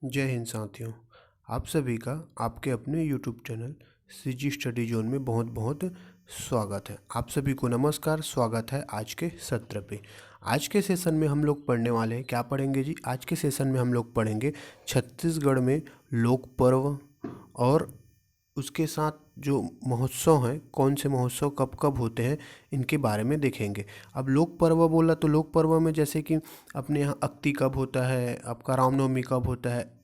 जय हिंद साथियों। आप सभी का आपके अपने YouTube channel CG study zone में बहुत बहुत स्वागत है। आप सभी को नमस्कार, स्वागत है आज के सत्र पे। आज के सेशन में हम लोग पढ़ने वाले हैं, क्या पढ़ेंगे जी? आज के सेशन में हम लोग पढ़ेंगे छत्तीसगढ़ में लोक पर्व और उसके साथ जो महोत्सव हैं, कौन से महोत्सव कब कब होते हैं, इनके बारे में देखेंगे। अब लोक पर्व बोला तो लोक पर्व में जैसे कि अपने यहाँ अक्ति कब होता है, आपका रामनवमी कब होता है,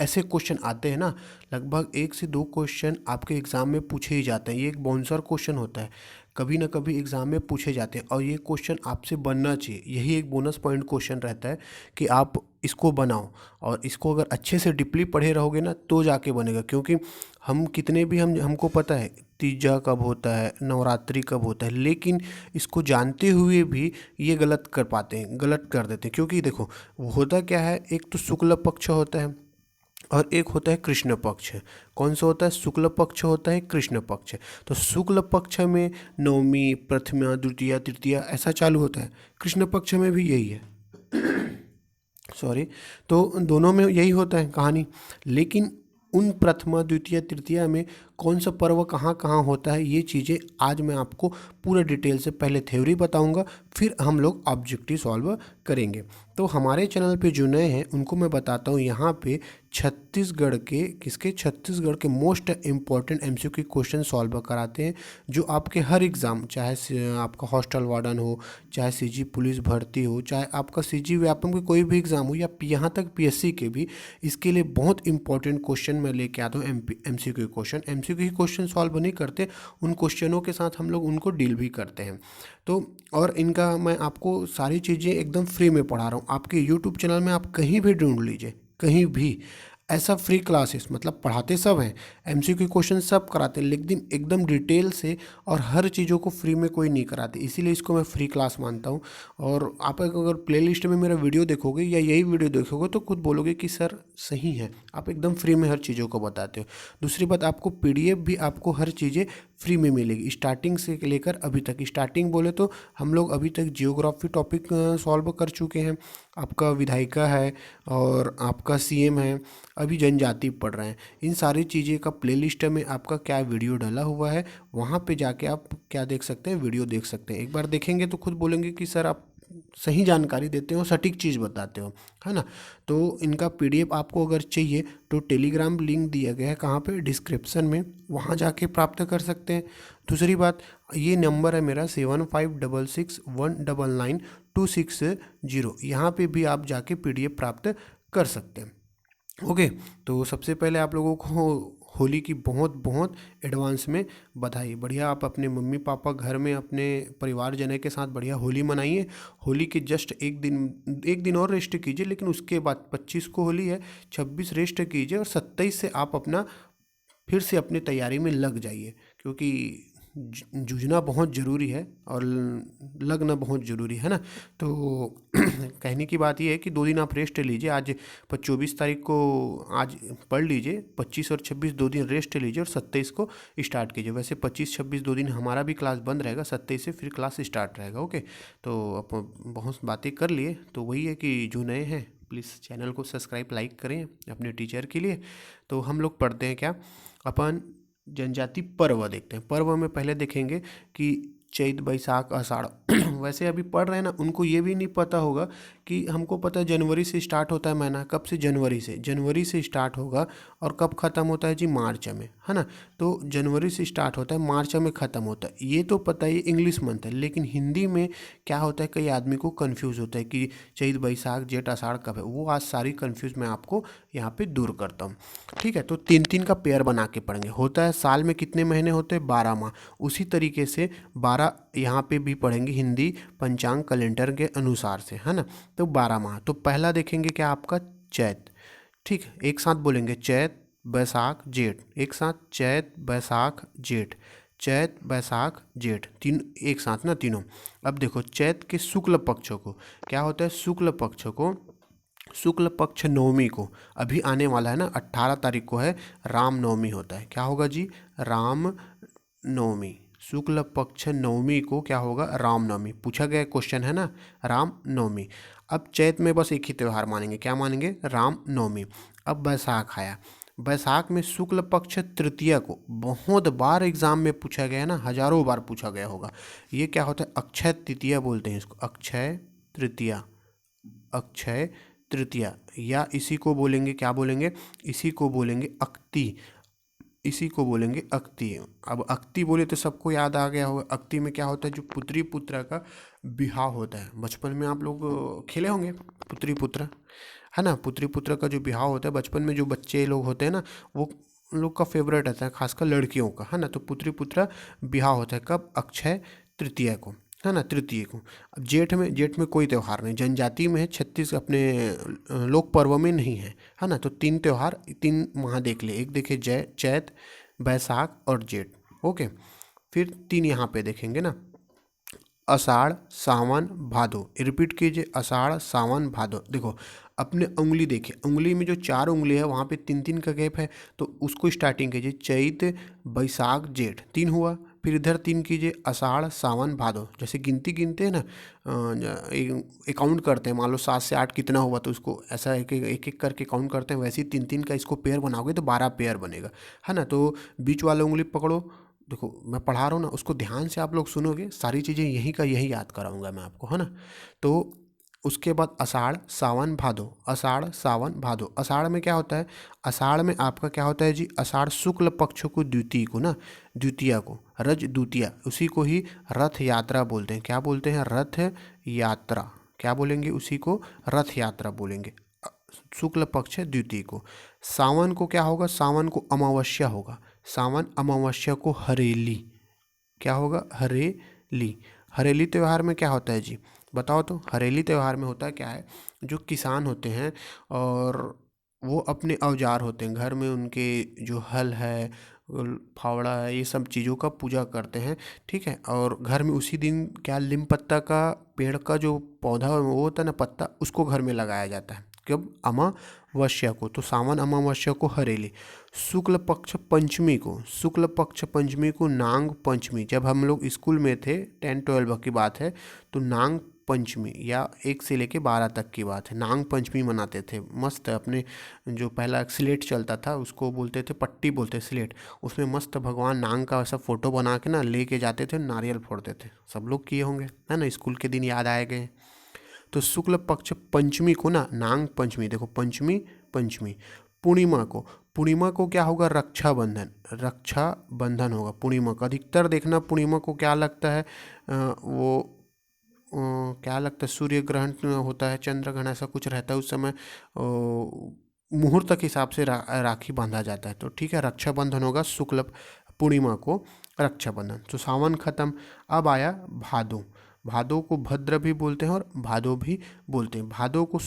ऐसे क्वेश्चन आते हैं ना। लगभग 1 से 2 क्वेश्चन आपके एग्ज़ाम में पूछे ही जाते हैं। ये एक बाउंसर क्वेश्चन होता है, कभी ना कभी एग्ज़ाम में पूछे जाते हैं और ये क्वेश्चन आपसे बनना चाहिए। यही एक बोनस पॉइंट क्वेश्चन रहता है कि आप इसको बनाओ, और इसको अगर अच्छे से डीपली पढ़े रहोगे ना तो जाके बनेगा। क्योंकि हम कितने भी हमको पता है तीजा कब होता है, नवरात्रि कब होता है, लेकिन इसको जानते हुए भी ये गलत कर पाते हैं, गलत कर देते हैं। क्योंकि देखो होता क्या है, एक तो शुक्ल पक्ष होता है और एक होता है कृष्ण पक्ष। कौन सा होता है? शुक्ल पक्ष होता है, कृष्ण पक्ष। तो शुक्ल पक्ष में नवमी, प्रथमा, द्वितीया, तृतीया ऐसा चालू होता है। कृष्ण पक्ष में भी यही है, सॉरी। तो दोनों में यही होता है कहानी। लेकिन उन प्रथमा, द्वितीय, तृतीया में कौन सा पर्व कहाँ कहाँ होता है, ये चीज़ें आज मैं आपको पूरा डिटेल से पहले थ्योरी बताऊंगा, फिर हम लोग ऑब्जेक्टिव सॉल्व करेंगे। तो हमारे चैनल पे जो नए हैं उनको मैं बताता हूँ, यहाँ पे छत्तीसगढ़ के most important MCQ question solve कराते हैं, जो आपके हर एग्ज़ाम, चाहे आपका हॉस्टल वार्डन हो, चाहे सीजी पुलिस भर्ती हो, चाहे आपका सीजी व्यापम के कोई भी एग्ज़ाम हो, या यहाँ तक पीएससी के भी, इसके लिए बहुत इंपॉर्टेंट क्वेश्चन मैं लेके आता हूँ। MCQ question, MCQ question solve नहीं करते, उन क्वेश्चनों के साथ हम लोग उनको डील भी करते हैं। तो और इनका मैं आपको सारी चीज़ें एकदम फ्री में पढ़ा रहा हूँ। आपके यूट्यूब चैनल में आप कहीं भी ढूंढ लीजिए, कहीं भी ऐसा फ्री क्लासेस, मतलब पढ़ाते सब हैं, एमसीक्यू क्वेश्चन सब कराते हैं, लेकिन एकदम डिटेल से और हर चीज़ों को फ्री में कोई नहीं कराते, इसीलिए इसको मैं फ्री क्लास मानता हूँ। और आप अगर प्लेलिस्ट में मेरा वीडियो देखोगे या यही वीडियो देखोगे तो खुद बोलोगे कि सर सही है, आप एकदम फ्री में हर चीज़ों को बताते हो। दूसरी बात, आपको पीडीएफ भी आपको हर चीज़ें फ्री में मिलेगी, स्टार्टिंग से लेकर अभी तक। स्टार्टिंग बोले तो हम लोग अभी तक जियोग्राफी टॉपिक सॉल्व कर चुके हैं, आपका विधायिका है और आपका सीएम है, अभी जनजाति पढ़ रहे हैं। इन सारी चीज़ें का प्लेलिस्ट में आपका क्या वीडियो डाला हुआ है, वहाँ पे जाके आप क्या देख सकते हैं, वीडियो देख सकते हैं। एक बार देखेंगे तो खुद बोलेंगे कि सर आप सही जानकारी देते हो, सटीक चीज़ बताते हो, है ना। तो इनका पीडीएफ आपको अगर चाहिए तो टेलीग्राम लिंक दिया गया है, कहाँ पे? डिस्क्रिप्शन में, वहाँ जाके प्राप्त कर सकते हैं। दूसरी बात, ये नंबर है मेरा 7566199260, यहाँ पे भी आप जाके पीडीएफ प्राप्त कर सकते हैं। ओके। तो सबसे पहले आप लोगों को होली की बहुत बहुत एडवांस में बधाई। बढ़िया आप अपने मम्मी पापा घर में अपने परिवारजन के साथ बढ़िया होली मनाइए। होली के जस्ट एक दिन और रेस्ट कीजिए, लेकिन उसके बाद 25 को होली है, 26 रेस्ट कीजिए और 27 से आप अपना फिर से अपनी तैयारी में लग जाइए। क्योंकि जूझना बहुत ज़रूरी है और लगना बहुत ज़रूरी है ना। तो कहने की बात यह है कि 2 दिन आप रेस्ट लीजिए। आज 24 तारीख को आज पढ़ लीजिए, 25 और 26 2 दिन रेस्ट लीजिए और 27 को स्टार्ट कीजिए। वैसे 25-26 2 दिन हमारा भी क्लास बंद रहेगा, 27 से फिर क्लास स्टार्ट रहेगा। ओके। तो अब बहुत बातें कर लिए, तो वही है कि जो नए हैं प्लीज़ चैनल को सब्सक्राइब लाइक करें अपने टीचर के लिए। तो हम लोग पढ़ते हैं क्या, अपन जनजाति पर्व देखते हैं। पर्व में पहले देखेंगे कि चैत बैसाख आषाढ़ वैसे अभी पढ़ रहे हैं ना, उनको ये भी नहीं पता होगा कि हमको पता है जनवरी से स्टार्ट होता है महीना। कब से? जनवरी से स्टार्ट होगा और कब ख़त्म होता है जी? मार्च में, है ना। तो जनवरी से स्टार्ट होता है, मार्च में ख़त्म होता है, ये तो पता ही, इंग्लिश मंथ है। लेकिन हिंदी में क्या होता है, कई आदमी को कन्फ्यूज़ होता है कि चैत बैसाख जेठ आषाढ़ कब है। वो आज सारी कन्फ्यूज़ मैं आपको यहाँ पे दूर करता हूँ। ठीक है। तो 3-3 का पेयर बना के पढ़ेंगे। होता है साल में कितने महीने होते हैं? 12 माह। उसी तरीके से 12 यहाँ पे भी पढ़ेंगे हिंदी पंचांग कैलेंडर के अनुसार से, है ना। तो 12 माह। तो पहला देखेंगे क्या, आपका चैत। ठीक है, एक साथ बोलेंगे चैत बैसाख जेठ, एक साथ चैत बैसाख जेठ, चैत बैसाख जेठ, तीन एक साथ ना, तीनों। अब देखो चैत के शुक्ल पक्ष को क्या होता है, शुक्ल पक्ष नवमी को, अभी आने वाला है ना, 18 तारीख को है, राम नवमी होता है। क्या होगा जी? राम नवमी। शुक्ल पक्ष नवमी को क्या होगा? राम नवमी। पूछा गया क्वेश्चन है ना, राम नवमी। अब चैत में बस एक ही त्यौहार मानेंगे, क्या मानेंगे? राम नवमी। अब बैसाख आया। बैसाख में शुक्ल पक्ष तृतीया को बहुत बार एग्जाम में पूछा गया है ना, हजारों बार पूछा गया होगा। ये क्या होता है? अक्षय तृतीया बोलते हैं इसको, अक्षय तृतीया, अक्षय तृतीया। या इसी को बोलेंगे, क्या बोलेंगे? इसी को बोलेंगे अक्ति, इसी को बोलेंगे अक्ति। अब अक्ति बोले तो सबको याद आ गया होगा, अक्ति में क्या होता है? जो पुत्री पुत्रा का बिहाव होता है। बचपन में आप लोग खेले होंगे पुत्री पुत्र, है ना? पुत्री पुत्र का जो बिहाव होता है बचपन में, जो बच्चे लोग होते हैं ना, वो उन लोग का फेवरेट रहता है, खासकर लड़कियों का, है ना? तो पुत्री पुत्र बिहाव होता है कब? अक्षय तृतीया को, है ना? तृतीय को। अब जेठ में कोई त्यौहार नहीं, जनजाति में है, छत्तीस अपने लोक पर्व में नहीं है ना? तो 3 त्यौहार, 3 माह देख ले, एक देखे चैत, बैसाख और जेठ। ओके, फिर 3 यहाँ पे देखेंगे ना, आषाढ़, सावन, भादो। रिपीट कीजिए, आषाढ़, सावन, भादो। देखो अपने उंगली देखिए, उंगली में जो 4 उंगली है वहाँ पे 3-3 का गैप है, तो उसको स्टार्टिंग कीजिए, चैत, बैसाख, जेठ, 3 हुआ। फिर इधर 3 कीजिए, आषाढ़, सावन, भादो। जैसे गिनती गिनते हैं ना, अकाउंट करते हैं, मान लो 7 से 8 कितना हुआ, तो उसको ऐसा एक एक करके काउंट करते हैं, वैसे ही 3-3 का इसको पेयर बनाओगे तो 12 पेयर बनेगा, है ना? तो बीच वाला उंगली पकड़ो। देखो मैं पढ़ा रहा हूँ ना, उसको ध्यान से आप लोग सुनोगे, सारी चीज़ें यहीं का यहीं याद कराऊंगा मैं आपको, है ना? तो उसके बाद आषाढ़, सावन, भादो, आषाढ़, सावन, भादो। आषाढ़ में क्या होता है? आषाढ़ में आपका क्या होता है जी? आषाढ़ शुक्ल पक्ष को, द्वितीय को ना, द्वितीया को, रज द्वितीया, उसी को ही रथ यात्रा बोलते हैं। क्या बोलते हैं? रथ यात्रा। क्या बोलेंगे? उसी को रथ यात्रा बोलेंगे, शुक्ल पक्ष द्वितीय को। सावन को क्या होगा? सावन को अमावस्या होगा। सावन अमावस्या को हरेली। क्या होगा? हरेली। हरेली त्यौहार में क्या होता है जी? बताओ तो। हरेली त्यौहार में होता क्या है? जो किसान होते हैं और वो अपने औजार होते हैं घर में, उनके जो हल है, फावड़ा है, ये सब चीज़ों का पूजा करते हैं, ठीक है? और घर में उसी दिन क्या, नीम पत्ता का पेड़ का जो पौधा वो होता है ना, पत्ता, उसको घर में लगाया जाता है। कब? अमावस्या को। तो सावन अमावस्या को हरेली। शुक्ल पक्ष पंचमी को, शुक्ल पक्ष पंचमी को नांग पंचमी। जब हम लोग स्कूल में थे, 10-12 की बात है, तो नांग पंचमी, या 1 से लेके 12 तक की बात है, नांग पंचमी मनाते थे। मस्त अपने जो पहला स्लेट चलता था उसको बोलते थे, पट्टी बोलते स्लेट, उसमें मस्त भगवान नांग का वैसा फोटो बना के ना लेके जाते थे, नारियल फोड़ते थे। सब लोग किए होंगे, है ना? स्कूल के दिन याद आए गए। तो शुक्ल पक्ष पंचमी को ना नांग पंचमी। देखो पंचमी, पंचमी। पूर्णिमा को, पूर्णिमा को क्या होगा? रक्षाबंधन, रक्षाबंधन होगा पूर्णिमा का। अधिकतर देखना पूर्णिमा को क्या लगता है, क्या लगता है, सूर्य ग्रहण होता है, चंद्र ग्रहण, ऐसा कुछ रहता है उस समय, मुहूर्त के हिसाब से राखी बांधा जाता है। तो ठीक है, रक्षाबंधन होगा शुक्ल पूर्णिमा को, रक्षाबंधन। तो सावन खत्म। अब आया भादो। भादो को भद्र भी बोलते हैं और भादो भी बोलते हैं। भादो को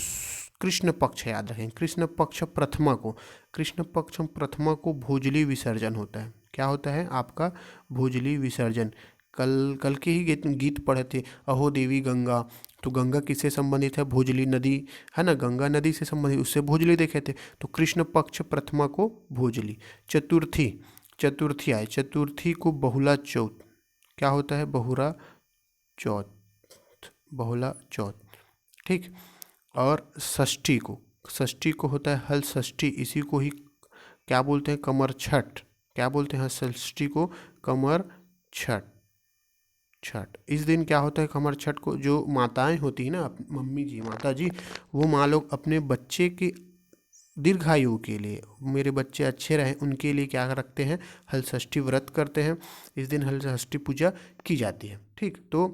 कृष्ण पक्ष, याद रखें, कृष्ण पक्ष प्रथमा को, कृष्ण पक्ष प्रथमा को भोजली विसर्जन होता है। क्या होता है आपका? भोजली विसर्जन। कल के ही गीत पढ़े थे, अहो देवी गंगा। तो गंगा किससे संबंधित है? भोजली नदी, है ना? गंगा नदी से संबंधित, उससे भोजली देखे थे। तो कृष्ण पक्ष प्रथमा को भोजली। चतुर्थी, चतुर्थी आए, चतुर्थी को बहुला चौथ। क्या होता है? बहुरा चौथ, बहुला चौथ, ठीक। और षष्ठी को, षष्ठी को होता है हल षष्ठी, इसी को ही क्या बोलते हैं? कमर छठ। क्या बोलते हैं? षष्ठी को कमर छठ, छठ। इस दिन क्या होता है? कमर छठ को जो माताएं होती हैं ना, मम्मी जी, माता जी, वो माँ लोग अपने बच्चे की दीर्घायु के लिए, मेरे बच्चे अच्छे रहें, उनके लिए क्या रखते हैं? हल षष्ठी व्रत करते हैं। इस दिन हल षष्ठी पूजा की जाती है, ठीक। तो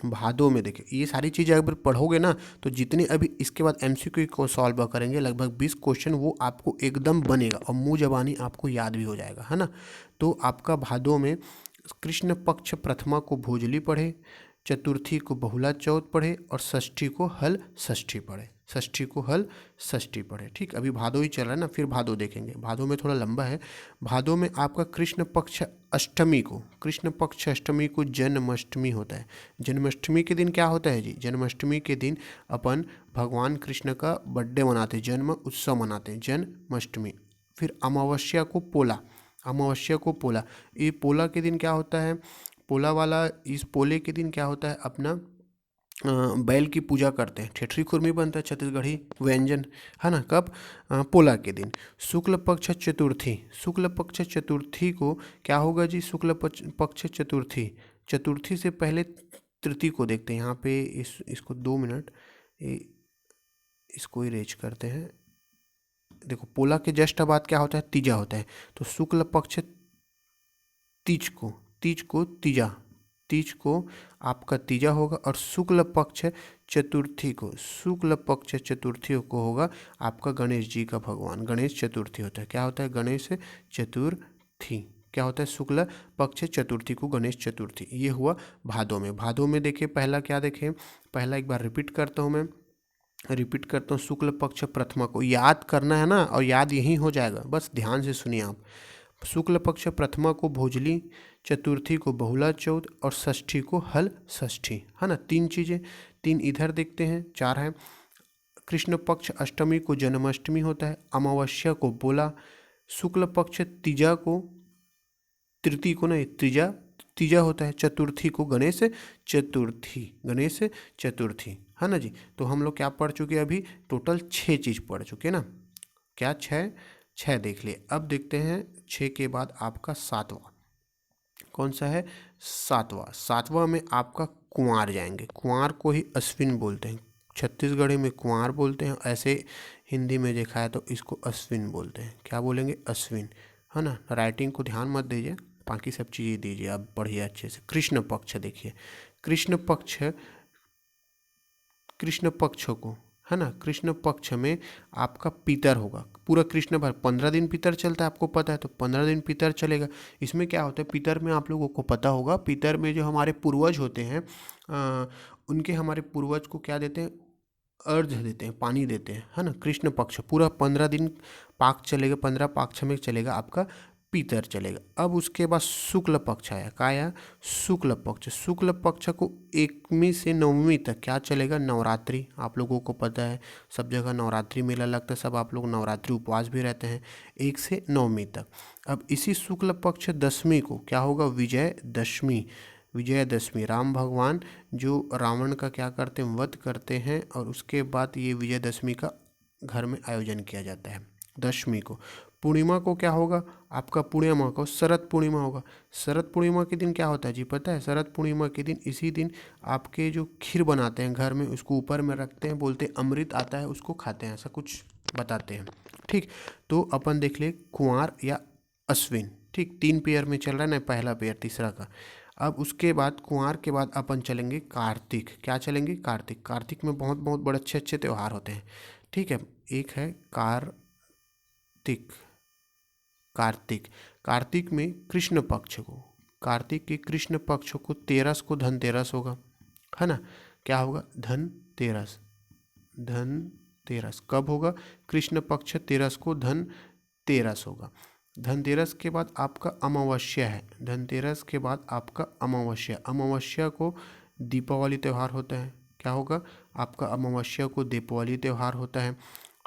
भादों में देखिए, ये सारी चीज़ें अगर पढ़ोगे ना, तो जितने अभी इसके बाद एमसीक्यू को सॉल्व करेंगे, लगभग 20 क्वेश्चन, वो आपको एकदम बनेगा और मुँह जबानी आपको याद भी हो जाएगा, है ना? तो आपका भादों में कृष्ण पक्ष प्रथमा को भोजली पढ़े, चतुर्थी को बहुला चौथ पढ़े, और षष्ठी को हल षष्ठी पढ़े, षष्ठी को हल षष्ठी पढ़े, ठीक। अभी भादो ही चल रहा है ना, फिर भादो देखेंगे, भादो में थोड़ा लंबा है। भादो में आपका कृष्ण पक्ष अष्टमी को, कृष्ण पक्ष अष्टमी को जन्माष्टमी होता है। जन्माष्टमी के दिन क्या होता है जी? जन्माष्टमी के दिन अपन भगवान कृष्ण का बर्थडे मनाते हैं, जन्म उत्सव मनाते हैं, जन्माष्टमी। फिर अमावस्या को पोला, अमावस्या को पोला। ये पोला के दिन क्या होता है? पोला वाला, इस पोले के दिन क्या होता है अपना? बैल की पूजा करते हैं, ठेठरी खुरमी बनता है छत्तीसगढ़ी व्यंजन, है ना। कब? पोला के दिन, शुक्ल पक्ष चतुर्थी। शुक्ल पक्ष चतुर्थी को क्या होगा जी? शुक्ल पक्ष चतुर्थी, चतुर्थी से पहले तृतीय को देखते हैं। यहाँ पे इसको 2 मिनट इसको इरेज करते हैं। देखो पोला के जस्ट बाद क्या होता है? तीजा होता है। तो शुक्ल पक्ष तीज को, तीज को आपका तीजा होगा, और शुक्ल पक्ष चतुर्थी को, शुक्ल पक्ष चतुर्थी को होगा आपका गणेश जी का भगवान, गणेश चतुर्थी होता है। क्या होता है? गणेश चतुर्थी। क्या होता है? शुक्ल पक्ष चतुर्थी को गणेश चतुर्थी। ये हुआ भादों में। भादों में देखिए पहला क्या देखें, पहला एक बार रिपीट करता हूँ मैं, शुक्ल पक्ष प्रथमा को याद करना है ना, और याद यही हो जाएगा, बस ध्यान से सुनिए आप। शुक्ल पक्ष प्रथमा को भोजली, चतुर्थी को बहुला चौथ, और षष्ठी को हल षष्ठी, है ना। 3 चीज़ें, 3 इधर देखते हैं, 4 हैं। कृष्ण पक्ष अष्टमी को जन्माष्टमी होता है, अमावस्या को बोला, शुक्ल पक्ष तीजा को, तृतीय को नहीं, तीजा होता है, चतुर्थी को गणेश चतुर्थी, गणेश चतुर्थी, है ना जी। तो हम लोग क्या पढ़ चुके हैं अभी? टोटल 6 चीज़ पढ़ चुके ना। क्या? 6 देख लिए। अब देखते हैं 6 के बाद आपका 7वां कौन सा है? 7वां में आपका कुंवार जाएंगे। कुंवार को ही अश्विन बोलते हैं, छत्तीसगढ़ी में कुंवार बोलते हैं, ऐसे हिंदी में देखा है तो इसको अश्विन बोलते हैं। क्या बोलेंगे? अश्विन, है ना। राइटिंग को ध्यान मत दीजिए, बाकी सब चीज़ें दीजिए आप, पढ़िए अच्छे से। कृष्ण पक्ष देखिए, कृष्ण पक्ष को, है ना, कृष्ण पक्ष में आपका पितर होगा पूरा कृष्ण भर। 15 दिन पितर चलता है, आपको पता है, तो 15 दिन पितर चलेगा। इसमें क्या होता है? पितर में आप लोगों को पता होगा, पितर में जो हमारे पूर्वज होते हैं, उनके, हमारे पूर्वज को क्या देते हैं? अर्घ देते हैं, पानी देते हैं, है ना। कृष्ण पक्ष पूरा 15 दिन पाक चलेगा, 15 पाक्ष में चलेगा आपका पितर चलेगा। अब उसके बाद शुक्ल पक्ष आया। क्या आया? शुक्ल पक्ष। शुक्ल पक्ष को 1वीं से 9वीं तक क्या चलेगा? नवरात्रि। आप लोगों को पता है सब जगह नवरात्रि मेला लगता है, सब आप लोग नवरात्रि उपवास भी रहते हैं 1 से 9वीं तक। अब इसी शुक्ल पक्ष 10वीं को क्या होगा? विजयदशमी। विजयदशमी, राम भगवान जो रावण का क्या करते हैं? वध करते हैं, और उसके बाद ये विजयदशमी का घर में आयोजन किया जाता है 10वीं को। पूर्णिमा को क्या होगा? आपका पूर्णिमा को शरद पूर्णिमा होगा। शरद पूर्णिमा के दिन क्या होता है जी? पता है? शरद पूर्णिमा के दिन, इसी दिन आपके जो खीर बनाते हैं घर में, उसको ऊपर में रखते हैं, बोलते हैं अमृत आता है, उसको खाते हैं, ऐसा कुछ बताते हैं। ठीक, तो अपन देख ले कुंवार या अश्विन। ठीक, 3 पेयर में चल रहा है ना, पहला पेयर तीसरा का। अब उसके बाद कुंवार के बाद अपन चलेंगे कार्तिक। क्या चलेंगे? कार्तिक। कार्तिक में बहुत बहुत बड़े अच्छे अच्छे त्यौहार होते हैं। ठीक है, एक है कार्तिक। कार्तिक में कृष्ण पक्ष को, कार्तिक के कृष्ण पक्ष को 13 को धनतेरस होगा, है ना। क्या होगा? धनतेरस। धनतेरस कब होगा? कृष्ण पक्ष 13 को धनतेरस होगा। धनतेरस के बाद आपका अमावस्या है। धनतेरस के बाद आपका अमावस्या। अमावस्या को दीपावली त्यौहार होता है। क्या होगा? आपका अमावस्या को दीपावली त्यौहार होता है।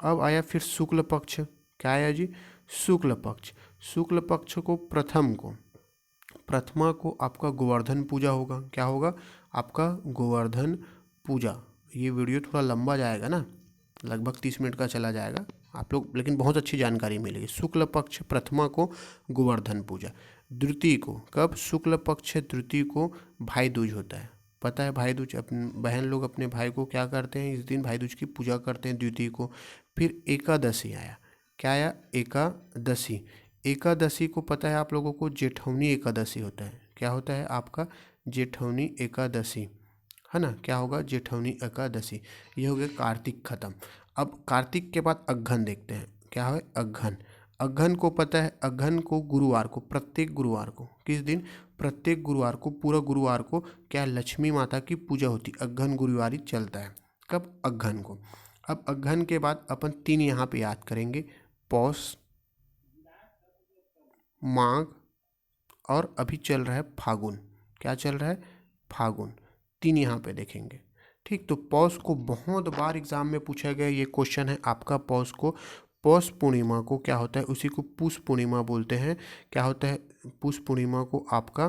अब आया फिर शुक्ल पक्ष। क्या आया जी? शुक्ल पक्ष। शुक्ल पक्ष को प्रथमा को आपका गोवर्धन पूजा होगा। क्या होगा? आपका गोवर्धन पूजा। ये वीडियो थोड़ा लंबा जाएगा ना, लगभग 30 मिनट का चला जाएगा आप लोग, लेकिन बहुत अच्छी जानकारी मिलेगी। शुक्ल पक्ष प्रथमा को गोवर्धन पूजा। द्वितीय को कब? शुक्ल पक्ष द्वितीय को भाई दूज होता है। पता है भाई दूज, अपने बहन लोग अपने भाई को क्या करते हैं? इस दिन भाई दूज की पूजा करते हैं, द्वितीय को। फिर एकादशी आया। क्या आया? एकादशी। एकादशी को पता है आप लोगों को? जेठौनी एकादशी होता है। क्या होता है आपका? जेठौनी एकादशी, है ना। क्या होगा? जेठौनी एकादशी। ये हो गया कार्तिक खत्म। अब कार्तिक के बाद अगहन देखते हैं। क्या है? अगहन। अगहन को पता है? अगहन को गुरुवार को, प्रत्येक गुरुवार को, किस दिन? प्रत्येक गुरुवार को, पूरा गुरुवार को क्या लक्ष्मी माता की पूजा होती है। अगहन गुरुवारी चलता है। कब? अगहन को। अब अगहन के बाद अपन 3 यहाँ पे याद करेंगे, पौष, माघ, और अभी चल रहा है फागुन। क्या चल रहा है? फागुन। 3 यहाँ पे देखेंगे। ठीक, तो पौष को बहुत बार एग्जाम में पूछा गया ये क्वेश्चन है आपका। पौष को, पौष पूर्णिमा को क्या होता है? उसी को पुष पूर्णिमा बोलते हैं। क्या होता है? पुष पूर्णिमा को आपका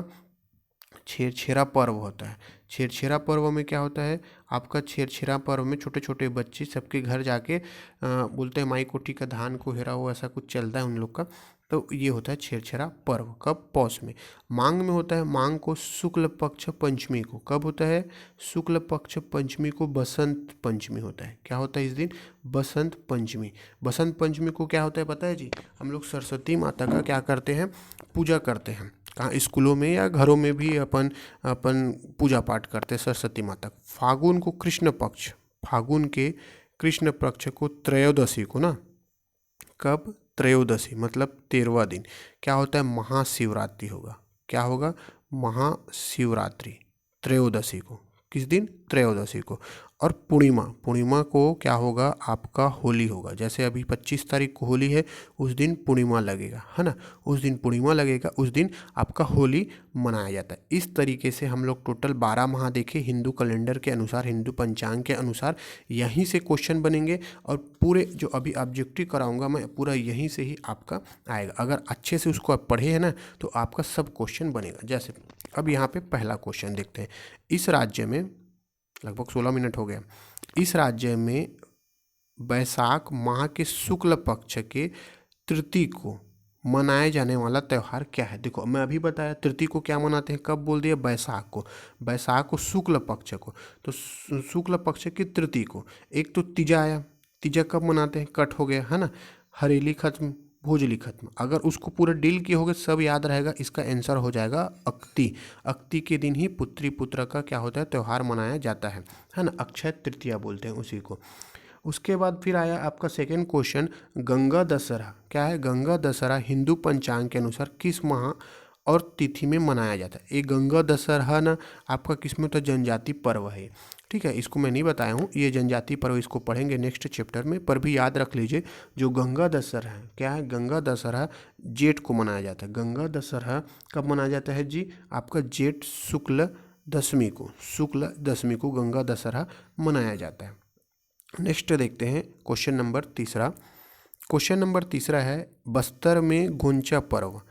छेरछेरा पर्व होता है। छेरछेरा पर्व में क्या होता है आपका, छेरछेरा पर्व में छोटे छोटे बच्चे सबके घर जाके बोलते हैं माई कोठी का धान को हेरा हो, ऐसा कुछ चलता है उन लोग का। तो ये होता है छेरछेरा पर्व। कब? पौष में। मांग में होता है, मांग को शुक्ल पक्ष पंचमी को। कब होता है? शुक्ल पक्ष पंचमी को बसंत पंचमी होता है। क्या होता है इस दिन? बसंत पंचमी। बसंत पंचमी को क्या होता है पता है जी? हम लोग सरस्वती माता का क्या करते हैं? पूजा करते हैं। कहाँ? स्कूलों में या घरों में भी अपन अपन पूजा पाठ करते हैं सरस्वती माता। फागुन को कृष्ण पक्ष, फागुन के कृष्ण पक्ष को त्रयोदशी को ना, कब? त्रयोदशी मतलब 13वां दिन। क्या होता है? महाशिवरात्रि होगा। क्या होगा? महाशिवरात्रि त्रयोदशी को। किस दिन? त्रयोदशी को। और पूर्णिमा, पूर्णिमा को क्या होगा आपका? होली होगा। जैसे अभी 25 तारीख को होली है, उस दिन पूर्णिमा लगेगा, है ना? उस दिन पूर्णिमा लगेगा, उस दिन आपका होली मनाया जाता है। इस तरीके से हम लोग टोटल 12 माह देखे हिंदू कैलेंडर के अनुसार, हिंदू पंचांग के अनुसार। यहीं से क्वेश्चन बनेंगे और पूरे जो अभी ऑब्जेक्टिव कराऊंगा मैं, पूरा यहीं से ही आपका आएगा। अगर अच्छे से उसको आप पढ़े हैं ना तो आपका सब क्वेश्चन बनेगा। जैसे अब यहाँ पे पहला क्वेश्चन देखते हैं। इस राज्य में, लगभग 16 मिनट हो गया, इस राज्य में बैसाख माह के शुक्ल पक्ष के तृतीय को मनाए जाने वाला त्यौहार क्या है? देखो मैं अभी बताया तृतीय को क्या मनाते हैं, कब बोल दिया? बैसाख को। बैसाख को शुक्ल पक्ष को, तो शुक्ल पक्ष की तृतीय को। एक तो तीजा आया, तीजा कब मनाते हैं? कट हो गया, है ना? हरेली खत्म, भोजली खत्म। अगर उसको पूरा डील किए होगे सब याद रहेगा, इसका आंसर हो जाएगा अक्ति। अक्ति के दिन ही पुत्री पुत्र का क्या होता है? त्यौहार मनाया जाता है ना? अक्षय तृतीया बोलते हैं उसी को। उसके बाद फिर आया आपका सेकेंड क्वेश्चन, गंगा दशहरा। क्या है? गंगा दशहरा हिंदू पंचांग के अनुसार किस माह और तिथि में मनाया जाता है? ये गंगा दशहरा ना आपका किस में? तो जनजाति पर्व है, ठीक है? इसको मैं नहीं बताया हूँ, ये जनजाति पर्व, इसको पढ़ेंगे नेक्स्ट चैप्टर में। पर भी याद रख लीजिए जो गंगा दशहरा है, क्या है? गंगा दशहरा जेठ को मनाया जाता है। गंगा दशहरा कब मनाया जाता है जी? आपका जेठ शुक्ल दशमी को, शुक्ल दशमी को गंगा दशहरा मनाया जाता है। नेक्स्ट देखते हैं क्वेश्चन नंबर तीसरा। क्वेश्चन नंबर तीसरा है, बस्तर में गोंचा पर्व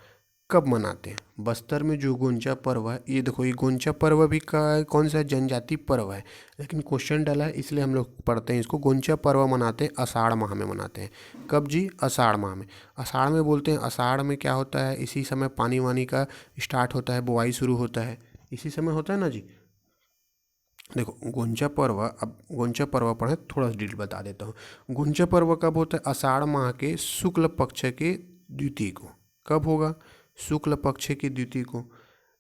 कब मनाते हैं? बस्तर में जो गोंचा पर्व है, ये देखो ये गोंचा पर्व भी कौन सा जनजाति पर्व है, लेकिन क्वेश्चन डाला है इसलिए हम लोग पढ़ते हैं इसको। गोंचा पर्व मनाते हैं आषाढ़ माह में मनाते हैं। कब जी? आषाढ़ माह में। आषाढ़ में बोलते हैं, आषाढ़ में क्या होता है? इसी समय पानी वानी का स्टार्ट होता है, बुआई शुरू होता है, इसी समय होता है ना जी। देखो गोंचा पर्व, अब गोंचा पर्व पढ़े, थोड़ा सा डिटेल बता देता हूँ। गोंचा पर्व कब होता है? आषाढ़ माह के शुक्ल पक्ष के द्वितीय को। कब होगा? शुक्ल पक्ष के द्वितीय को।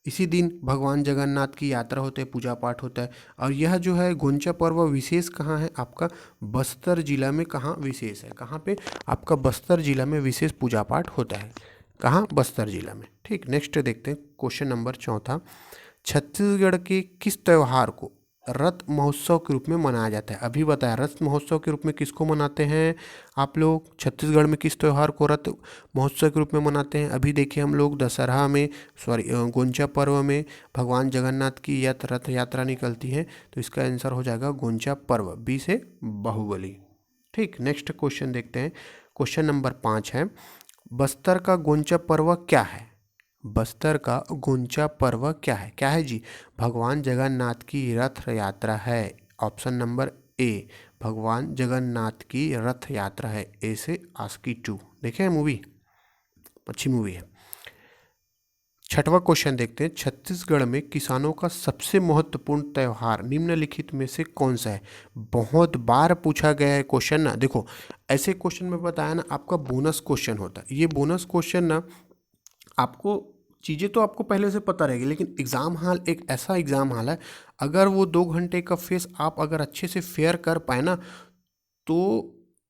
इसी दिन भगवान जगन्नाथ की यात्रा होते है, पूजा पाठ होता है। और यह जो है गोंचा पर्व विशेष कहाँ है आपका? बस्तर जिला में। कहाँ विशेष है? कहाँ पे? आपका बस्तर जिला में विशेष पूजा पाठ होता है। कहाँ? बस्तर जिला में। ठीक, नेक्स्ट देखते हैं क्वेश्चन नंबर चौथा। छत्तीसगढ़ के किस त्यौहार को रथ महोत्सव के रूप में मनाया जाता है? अभी बताया रथ महोत्सव के रूप में किसको मनाते हैं आप लोग? छत्तीसगढ़ में किस त्यौहार को रथ महोत्सव के रूप में मनाते हैं? अभी देखिए हम लोग दशहरा में, सॉरी गोंचा पर्व में भगवान जगन्नाथ की रथ यात्रा निकलती है, तो इसका आंसर हो जाएगा गोंचा पर्व, बी से बाहुबली। ठीक, नेक्स्ट क्वेश्चन देखते हैं। क्वेश्चन नंबर 5 है, बस्तर का गोंचा पर्व क्या है? बस्तर का गोंचा पर्व क्या है? क्या है जी? भगवान जगन्नाथ की रथ यात्रा है। ऑप्शन नंबर ए, भगवान जगन्नाथ की रथ यात्रा है। ए से आस्की 2 देखे हैं मूवी, अच्छी मूवी है। छठवां क्वेश्चन देखते हैं, छत्तीसगढ़ में किसानों का सबसे महत्वपूर्ण त्यौहार निम्नलिखित में से कौन सा है? बहुत बार पूछा गया है क्वेश्चन ना। देखो ऐसे क्वेश्चन में बताया ना आपका बोनस क्वेश्चन होता है। ये बोनस क्वेश्चन ना आपको चीज़ें तो आपको पहले से पता रहेगी, लेकिन एग्ज़ाम हॉल एक ऐसा एग्ज़ाम हॉल है, अगर वो 2 घंटे का फेस आप अगर अच्छे से फेयर कर पाए ना तो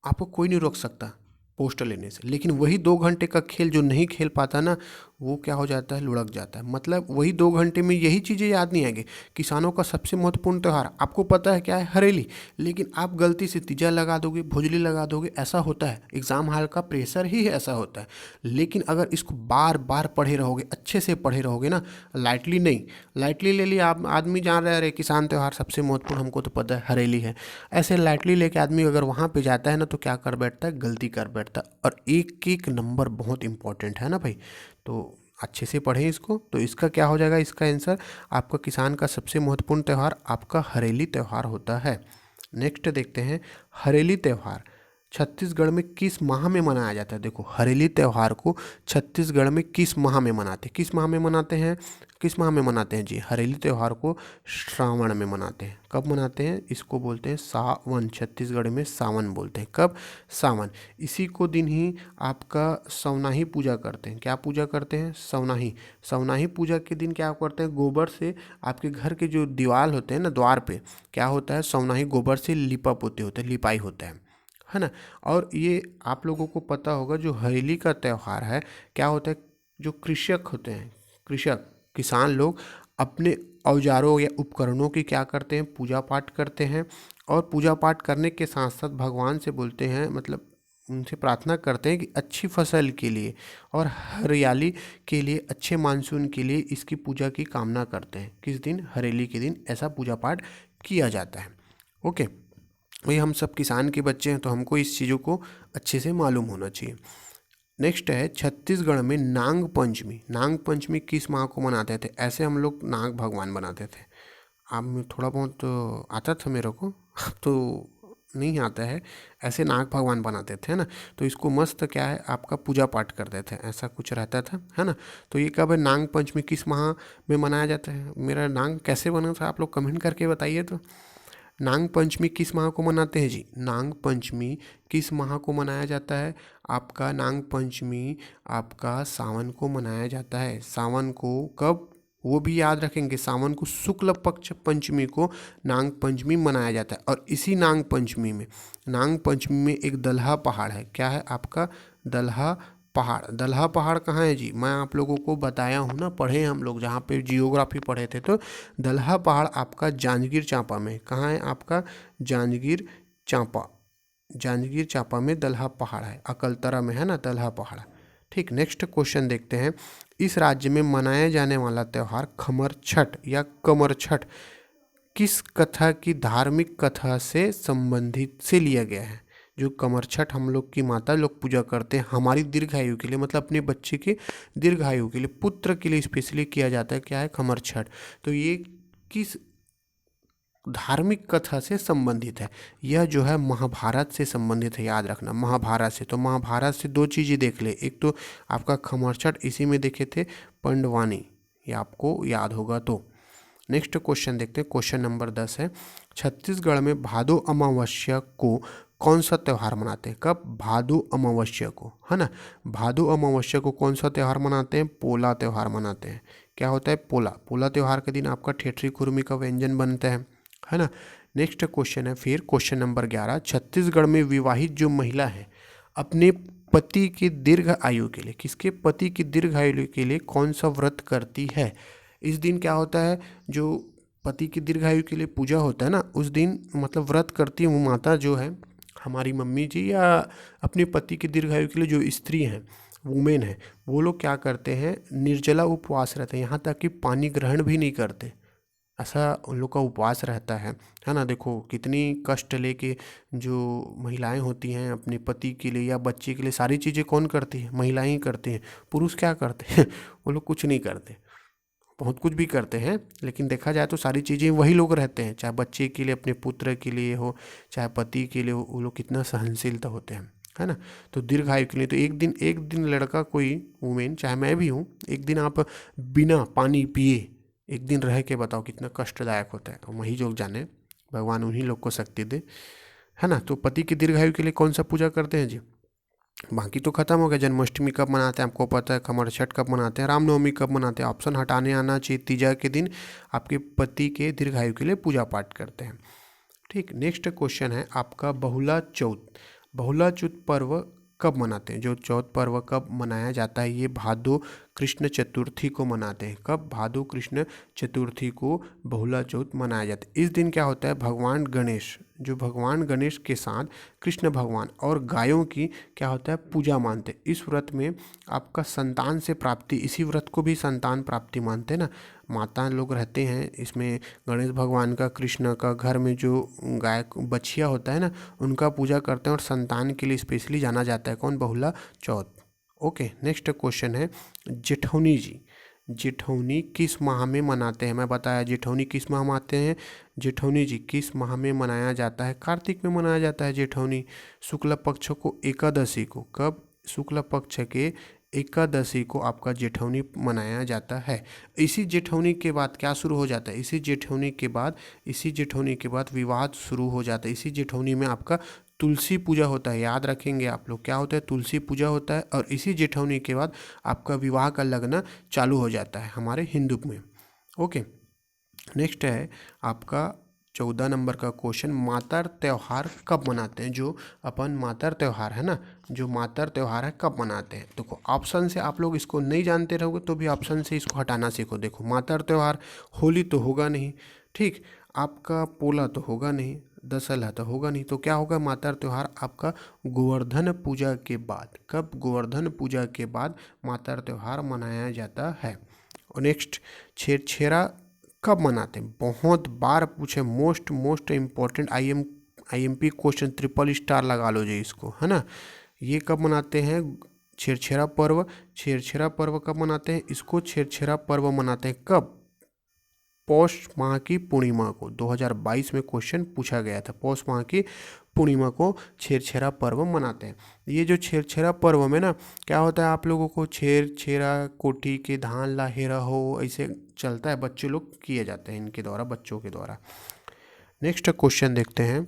आपको कोई नहीं रोक सकता पोस्टर लेने से। लेकिन वही 2 घंटे का खेल जो नहीं खेल पाता ना, वो क्या हो जाता है? लुढ़क जाता है। मतलब वही 2 घंटे में यही चीज़ें याद नहीं आएंगी। किसानों का सबसे महत्वपूर्ण त्यौहार आपको पता है क्या है? हरेली। लेकिन आप गलती से तीजा लगा दोगे, भोजली लगा दोगे, ऐसा होता है। एग्ज़ाम हॉल का प्रेशर ही ऐसा होता है। लेकिन अगर इसको बार बार पढ़े रहोगे, अच्छे से पढ़े रहोगे ना, लाइटली नहीं, लाइटली ले लिया आप, आदमी जान रहा है अरे किसान त्यौहार सबसे महत्वपूर्ण हमको तो पता है हरेली है, ऐसे लाइटली लेके आदमी अगर वहाँ पे जाता है ना तो क्या कर बैठता है? गलती कर बैठता है। और एक एक नंबर बहुत इंपॉर्टेंट है ना भाई। तो अच्छे से पढ़ें इसको। तो इसका क्या हो जाएगा, इसका आंसर आपका किसान का सबसे महत्वपूर्ण त्यौहार आपका हरेली त्यौहार होता है। नेक्स्ट देखते हैं, हरेली त्यौहार छत्तीसगढ़ में किस माह में मनाया जाता है। देखो हरेली त्यौहार को छत्तीसगढ़ में किस माह में मनाते हैं, किस माह में मनाते हैं, किस माह में मनाते हैं जी, हरेली त्यौहार को श्रावण में मनाते हैं। कब मनाते हैं, इसको बोलते हैं सावन, छत्तीसगढ़ में सावन बोलते हैं। कब, सावन। इसी को दिन ही आपका सवनाही पूजा करते हैं। क्या पूजा करते हैं, सवनाही। सवनाही पूजा के दिन क्या करते हैं, गोबर से आपके घर के जो दीवार होते हैं ना, द्वार पे क्या होता है, सवनाही गोबर से लिपा पोते होते हैं, लिपाई होता है ना। और ये आप लोगों को पता होगा जो हरेली का त्यौहार है, क्या होता है, जो कृषक होते हैं, कृषक किसान लोग अपने औजारों या उपकरणों की क्या करते हैं, पूजा पाठ करते हैं। और पूजा पाठ करने के साथ साथ भगवान से बोलते हैं, मतलब उनसे प्रार्थना करते हैं कि अच्छी फसल के लिए और हरियाली के लिए, अच्छे मानसून के लिए इसकी पूजा की कामना करते हैं। किस दिन, हरेली के दिन ऐसा पूजा पाठ किया जाता है। ओके, वही हम सब किसान के बच्चे हैं तो हमको इस चीज़ों को अच्छे से मालूम होना चाहिए। नेक्स्ट है, छत्तीसगढ़ में नाग पंचमी। नाग पंचमी किस माह को मनाते थे, ऐसे हम लोग नाग भगवान बनाते थे। अब थोड़ा बहुत तो आता था मेरे को, अब तो नहीं आता है। ऐसे नाग भगवान बनाते थे ना, तो इसको मस्त क्या है आपका पूजा पाठ करते थे, ऐसा कुछ रहता था, है ना। तो ये कब है, नाग पंचमी किस माह में मनाया जाता है। मेरा नाग कैसे बना था आप लोग कमेंट करके बताइए। तो नाग पंचमी किस माह को मनाते हैं जी, नाग पंचमी किस माह को मनाया जाता है आपका, नाग पंचमी आपका सावन को मनाया जाता है। सावन को कब, वो भी याद रखेंगे, सावन को शुक्ल पक्ष पंचमी को नाग पंचमी मनाया जाता है। और इसी नाग पंचमी में, नाग पंचमी में एक दल्हा पहाड़ है। क्या है आपका, दल्हा पहाड़। दल्हा पहाड़ कहाँ है जी, मैं आप लोगों को बताया हूँ ना, पढ़े हम लोग जहाँ पे जियोग्राफी पढ़े थे। तो दल्हा पहाड़ आपका जांजगीर चांपा में, कहाँ है आपका, जांजगीर चांपा, जांजगीर चांपा में दल्हा पहाड़ है, अकलतरा में है ना दल्हा पहाड़। ठीक, नेक्स्ट क्वेश्चन देखते हैं, इस राज्य में मनाया जाने वाला त्यौहार खमर छठ या कमर छठ किस कथा की, धार्मिक कथा से संबंधित से लिया गया है। जो कमर छठ हम लोग की माता लोग पूजा करते हैं हमारी दीर्घायु के लिए, मतलब अपने बच्चे के दीर्घायु के लिए, पुत्र के लिए स्पेशली किया जाता है। क्या है, खमर छठ। तो ये किस धार्मिक कथा से संबंधित है, यह जो है महाभारत से संबंधित है, याद रखना महाभारत से। तो महाभारत से दो चीज़ें देख ले, एक तो आपका खमर छठ, इसी में देखे थे पंडवानी, ये आपको याद होगा। तो नेक्स्ट क्वेश्चन देखते हैं, क्वेश्चन नंबर 10 है, छत्तीसगढ़ में भादो अमावस्या को कौन सा त्यौहार मनाते हैं। कब, भादो अमावस्या को, है ना। भादो अमावस्या को कौन सा त्यौहार मनाते हैं, पोला त्यौहार मनाते हैं। क्या होता है, पोला। पोला त्यौहार के दिन आपका ठेठरी खुरमी का व्यंजन बनता है ना। नेक्स्ट क्वेश्चन है फिर क्वेश्चन नंबर 11, छत्तीसगढ़ में विवाहित जो महिला है अपने पति की दीर्घ आयु के लिए, किसके, पति की दीर्घ आयु के लिए कौन सा व्रत करती है। इस दिन क्या होता है, जो पति की दीर्घायु के लिए पूजा होता है ना, उस दिन मतलब व्रत करती है वो माता जो है हमारी मम्मी जी, या अपने पति की दीर्घायु के लिए जो स्त्री हैं, वुमेन है, वो लोग क्या करते हैं, निर्जला उपवास रहते हैं, यहाँ तक कि पानी ग्रहण भी नहीं करते, ऐसा उन लोग का उपवास रहता है ना। देखो कितनी कष्ट लेके जो महिलाएं होती हैं अपने पति के लिए या बच्चे के लिए, सारी चीज़ें कौन करती है, महिलाएं ही करती हैं। पुरुष क्या करते हैं वो लोग कुछ नहीं करते, बहुत कुछ भी करते हैं, लेकिन देखा जाए तो सारी चीज़ें वही लोग रहते हैं, चाहे बच्चे के लिए, अपने पुत्र के लिए हो, चाहे पति के लिए हो, वो लोग कितना सहनशीलता होते हैं, है ना। तो दीर्घायु के लिए तो एक दिन लड़का, कोई वुमेन, चाहे मैं भी हूँ, एक दिन आप बिना पानी पिए एक दिन रह के बताओ कितना कष्टदायक होता है। और वही लोग जाने, भगवान उन्हीं लोग को शक्ति दे, है ना। तो पति की दीर्घायु के लिए कौन सा पूजा करते हैं जी, बाकी तो खत्म हो गया। जन्माष्टमी कब मनाते हैं आपको पता है, खमर छठ कब मनाते हैं, रामनवमी कब मनाते हैं, ऑप्शन हटाने आना चाहिए। तीजा के दिन आपके पति के दीर्घायु के लिए पूजा पाठ करते हैं। ठीक, नेक्स्ट क्वेश्चन है आपका बहुला चौथ। बहुला चौथ पर्व कब मनाते हैं, जो चौथ पर्व कब मनाया जाता है, ये भादो कृष्ण चतुर्थी को मनाते हैं। कब, भादो कृष्ण चतुर्थी को बहुला चौथ मनाया जाता है। इस दिन क्या होता है, भगवान गणेश, जो भगवान गणेश के साथ कृष्ण भगवान और गायों की क्या होता है, पूजा मानते हैं। इस व्रत में आपका संतान से प्राप्ति, इसी व्रत को भी संतान प्राप्ति मानते हैं ना। माता लोग रहते हैं इसमें, गणेश भगवान का, कृष्ण का, घर में जो गाय बछिया होता है ना, उनका पूजा करते हैं। और संतान के लिए स्पेशली जाना जाता है कौन, बहुला चौथ। ओके, नेक्स्ट क्वेश्चन है जेठौनी जी। जेठौनी किस माह में मनाते हैं? मैं बताया जेठौनी किस माह में आते हैं। जेठौनी जी किस माह में मनाया जाता है? कार्तिक में मनाया जाता है जेठौनी। शुक्ल पक्ष को एकादशी को, कब? शुक्ल पक्ष के एकादशी को आपका जेठौनी मनाया जाता है। इसी जेठौनी के बाद क्या शुरू हो जाता है? इसी जेठौनी के बाद विवाह शुरू हो जाता है। इसी जेठौनी में आपका तुलसी पूजा होता है। याद रखेंगे आप लोग, क्या होता है? तुलसी पूजा होता है। और इसी जेठौनी के बाद आपका विवाह का लगन चालू हो जाता है हमारे हिंदू में। ओके, नेक्स्ट है आपका 14 नंबर का क्वेश्चन, मातर त्यौहार कब मनाते हैं? जो अपन मातर त्यौहार है ना, जो मातर त्यौहार है कब मनाते हैं? देखो ऑप्शन से आप लोग इसको नहीं जानते रहोगे तो भी ऑप्शन से इसको हटाना सीखो। देखो मातर त्यौहार, होली तो होगा नहीं, ठीक, आपका पोला तो होगा नहीं, दशहरा तो होगा नहीं, तो क्या होगा? मातर त्यौहार आपका गोवर्धन पूजा के बाद। कब? गोवर्धन पूजा के बाद मातर त्यौहार मनाया जाता है। और नेक्स्ट, छेरछेरा कब मनाते हैं? बहुत बार पूछे, most important IMP question, triple star लगा लो जी इसको, है ना। ये कब मनाते हैं? छेरछेरा पर्व। छेरछेरा पर्व कब मनाते हैं? इसको छेरछेरा पर्व मनाते हैं कब? पौष माह की पूर्णिमा को। 2022 में क्वेश्चन पूछा गया था। पौष माह की पूर्णिमा को छेरछेरा पर्व मनाते हैं। ये जो छेरछेरा पर्व में ना क्या होता है, आप लोगों को छेरा कोठी के धान ला हेरा हो, ऐसे चलता है, बच्चे लोग किए जाते हैं इनके द्वारा, बच्चों के द्वारा। नेक्स्ट क्वेश्चन देखते हैं,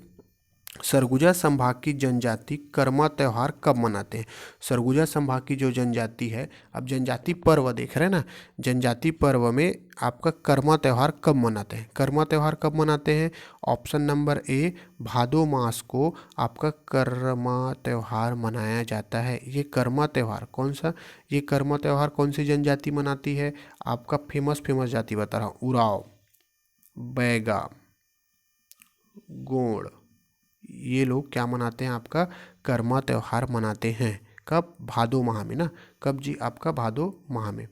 सरगुजा संभाग की जनजाति कर्मा त्यौहार कब मनाते हैं? सरगुजा संभाग की जो जनजाति है, अब जनजाति पर्व देख रहे हैं ना, जनजाति पर्व में आपका कर्मा त्यौहार कब मनाते हैं? कर्मा त्यौहार कब मनाते हैं? ऑप्शन नंबर ए, भादो मास को आपका कर्मा त्यौहार मनाया जाता है। ये कर्मा त्यौहार कौन सा, ये कर्मा त्यौहार कौन सी जनजाति मनाती है? आपका फेमस जाति बता रहा हूँ, उराव, बैगा, गोंड, ये लोग क्या मनाते हैं? आपका कर्मा त्यौहार मनाते हैं। कब? भादो माह में ना। कब जी? आपका भादो माह में।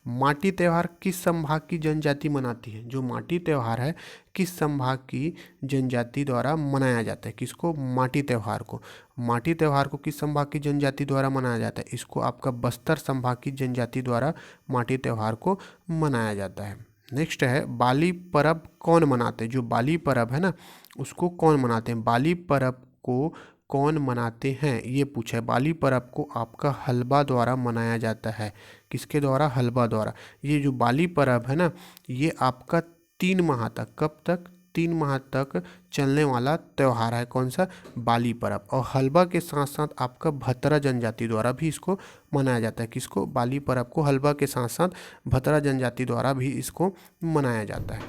माटी त्यौहार किस संभाग की जनजाति मनाती है? जो माटी त्यौहार है किस संभाग की जनजाति द्वारा मनाया जाता है? किसको? माटी त्यौहार को। माटी त्यौहार को किस संभाग की जनजाति द्वारा मनाया जाता है? इसको आपका बस्तर संभाग की जनजाति द्वारा माटी त्यौहार को मनाया जाता है। नेक्स्ट है, बाली परब कौन मनाते हैं? जो बाली परब है ना, उसको कौन मनाते हैं? बाली परब को कौन मनाते हैं, ये पूछा है। बाली परब को आपका हलबा द्वारा मनाया जाता है। किसके द्वारा? हलबा द्वारा। ये जो बाली परब है ना, ये आपका 3 माह तक, कब तक? 3 माह तक चलने वाला त्यौहार है। कौन सा? बाली परब। और हलबा के साथ साथ आपका भतरा जनजाति द्वारा भी इसको मनाया जाता है। किसको? बाली परब को हलबा के साथ साथ भतरा जनजाति द्वारा भी इसको मनाया जाता है।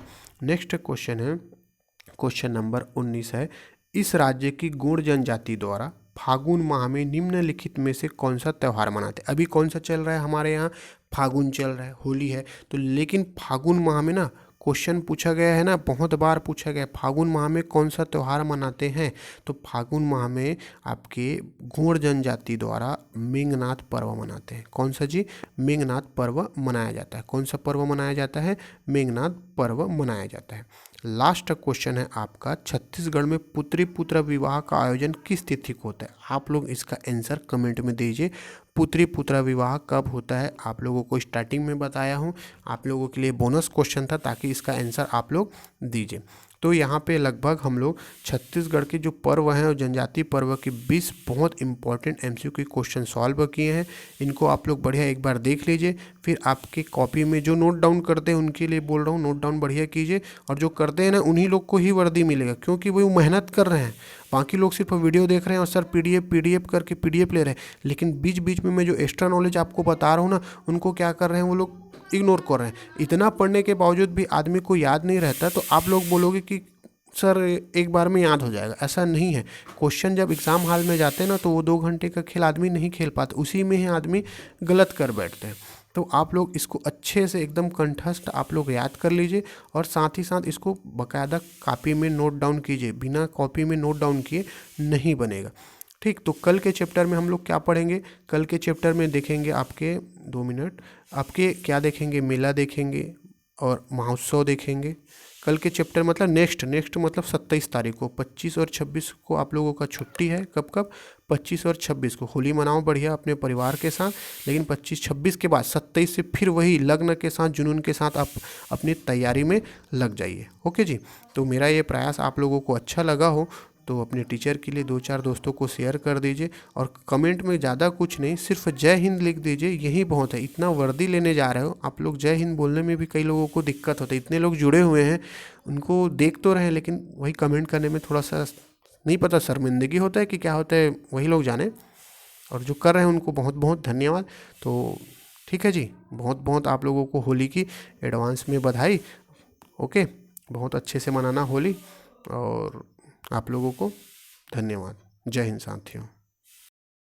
नेक्स्ट क्वेश्चन है, क्वेश्चन नंबर 19 है, इस राज्य की गोंड जनजाति द्वारा फागुन माह में निम्नलिखित में से कौन सा त्यौहार मनाते हैं? अभी कौन सा चल रहा है हमारे यहाँ? फागुन चल रहा है, होली है, तो लेकिन फागुन माह में ना क्वेश्चन पूछा गया है ना, बहुत बार पूछा गया, फागुन माह में कौन सा त्यौहार मनाते हैं? तो फागुन माह में आपके गोंड जनजाति द्वारा मेघनाथ पर्व मनाते हैं। कौन सा जी? मेघनाथ पर्व मनाया जाता है। कौन सा पर्व मनाया जाता है? मेघनाथ पर्व मनाया जाता है। लास्ट क्वेश्चन है आपका, छत्तीसगढ़ में पुत्री पुत्र विवाह का आयोजन किस तिथि को होता है? आप लोग इसका आंसर कमेंट में दीजिए। पुत्री पुत्र विवाह कब होता है? आप लोगों को स्टार्टिंग में बताया हूँ, आप लोगों के लिए बोनस क्वेश्चन था ताकि इसका आंसर आप लोग दीजिए। तो यहाँ पे लगभग हम लोग छत्तीसगढ़ के जो पर्व हैं और जनजाति पर्व के 20 बहुत इंपॉर्टेंट MCQ क्वेश्चन सॉल्व किए हैं। इनको आप लोग बढ़िया एक बार देख लीजिए, फिर आपके कॉपी में जो नोट डाउन करते हैं उनके लिए बोल रहा हूँ, नोट डाउन बढ़िया कीजिए। और जो करते हैं ना उन्हीं लोग को ही वर्दी मिलेगा, क्योंकि वो मेहनत कर रहे हैं। बाकी लोग सिर्फ वीडियो देख रहे हैं और सर PDF करके PDF ले रहे हैं, लेकिन बीच बीच में मैं जो एक्स्ट्रा नॉलेज आपको बता रहा हूँ ना, उनको क्या कर रहे हैं वो लोग? इग्नोर कर रहे हैं। इतना पढ़ने के बावजूद भी आदमी को याद नहीं रहता, तो आप लोग बोलोगे कि सर एक बार में याद हो जाएगा। ऐसा नहीं है। क्वेश्चन जब एग्ज़ाम हॉल में जाते हैं ना, तो वो 2 घंटे का खेल आदमी नहीं खेल पाता, उसी में ही आदमी गलत कर बैठते हैं। तो आप लोग इसको अच्छे से एकदम कंठस्थ आप लोग याद कर लीजिए और साथ ही साथ इसको बाकायदा कॉपी में नोट डाउन कीजिए। बिना कॉपी में नोट डाउन किए नहीं बनेगा, ठीक। तो कल के चैप्टर में हम लोग क्या पढ़ेंगे? कल के चैप्टर में देखेंगे आपके 2 मिनट, आपके क्या देखेंगे? मेला देखेंगे और महोत्सव देखेंगे। कल के चैप्टर मतलब नेक्स्ट मतलब 27 तारीख को, 25 और 26 को आप लोगों का छुट्टी है। कब कब? 25 और 26 को होली मनाओ बढ़िया अपने परिवार के साथ, लेकिन 25-26 के बाद 27 से फिर वही लग्न के साथ, जुनून के साथ आप अपनी तैयारी में लग जाइए। ओके जी। तो मेरा ये प्रयास आप लोगों को अच्छा लगा हो तो अपने टीचर के लिए 2-4 दोस्तों को शेयर कर दीजिए, और कमेंट में ज़्यादा कुछ नहीं, सिर्फ जय हिंद लिख दीजिए, यही बहुत है। इतना वर्दी लेने जा रहे हो आप लोग, जय हिंद बोलने में भी कई लोगों को दिक्कत होता है। इतने लोग जुड़े हुए हैं, उनको देख तो रहे हैं, लेकिन वही कमेंट करने में थोड़ा सा नहीं पता शर्मिंदगी होता है कि क्या होता है, वही लोग जाने। और जो कर रहे हैं उनको बहुत बहुत धन्यवाद। तो ठीक है जी, बहुत बहुत आप लोगों को होली की एडवांस में बधाई। ओके, बहुत अच्छे से मनाना होली, और आप लोगों को धन्यवाद। जय हिंद साथियों।